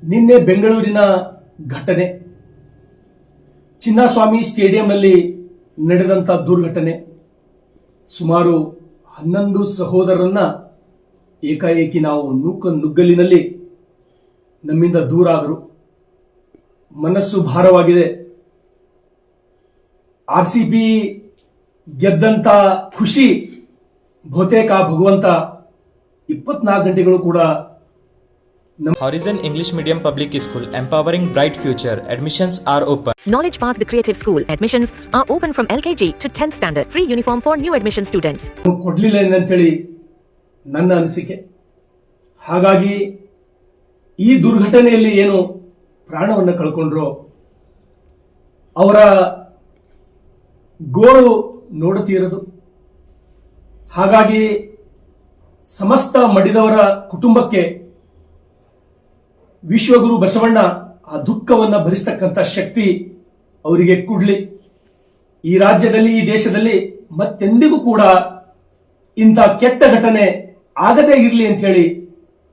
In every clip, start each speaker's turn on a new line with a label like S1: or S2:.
S1: ನಿನ್ನೆ ಬೆಂಗಳೂರಿನ ಘಟನೆ, ಚಿನ್ನಸ್ವಾಮಿ ಸ್ಟೇಡಿಯಂನಲ್ಲಿ ನಡೆದಂತ ದುರ್ಘಟನೆ, ಸುಮಾರು 11 ಸಹೋದರರನ್ನ ಏಕಾಏಕಿ ನಾವು ನುಗ್ಗಲಿನಲ್ಲಿ ನಮ್ಮಿಂದ ದೂರ ಆದರು. ಮನಸ್ಸು ಭಾರವಾಗಿದೆ. RCB ಗೆದ್ದಂತ ಖುಷಿ ಬಹುತೇಕ ಭಗವಂತ 24 ಗಂಟೆಗಳು ಕೂಡ.
S2: Horizon English Medium Public School, empowering bright future. Admissions are open.
S3: Knowledge Park, the creative school. Admissions are open from LKG to 10th standard. Free uniform for new admission students.
S1: ಕೊಡ್ಲಿಲ್ಲ ಅಂತೇಳಿ ನನ್ನ ಅನಿಸಿಕೆ. ಹಾಗಾಗಿ ಈ ದುರ್ಘಟನೆಯಲ್ಲಿ ಏನು ಪ್ರಾಣವನ್ನು ಕಳ್ಕೊಂಡ್ರೋ ಅವರ ಗೋಳು ನೋಡುತ್ತಿರೋದು. ಹಾಗಾಗಿ ಸಮಸ್ತ ಮಡಿದವರ ಕುಟುಂಬಕ್ಕೆ ವಿಶ್ವಗುರು ಬಸವಣ್ಣ ಆ ದುಃಖವನ್ನ ಭರಿಸತಕ್ಕಂತ ಶಕ್ತಿ ಅವರಿಗೆ ಕೊಡ್ಲಿ. ಈ ರಾಜ್ಯದಲ್ಲಿ, ಈ ದೇಶದಲ್ಲಿ ಮತ್ತೆಂದಿಗೂ ಕೂಡ ಇಂಥ ಕೆಟ್ಟ ಘಟನೆ ಆಗದೇ ಇರಲಿ ಅಂತ ಹೇಳಿ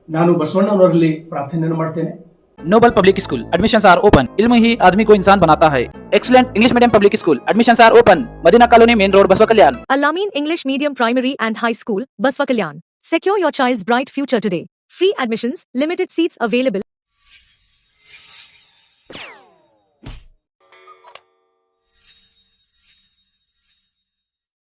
S1: ನಾನು ಬಸವಣ್ಣನವರಲ್ಲಿ ಪ್ರಾರ್ಥನೆಯನ್ನು ಮಾಡ್ತೇನೆ.
S4: Noble public school, admissions are open. इल्म ही आदमी को इंसान बनाता है. Excellent English medium public school, admissions are open. Madina colony, main road, Basavakalyan.
S3: Al-Amin English Medium Primary and High School, Baswa Kalyan. Secure your child's bright future today. Free admissions, limited seats available.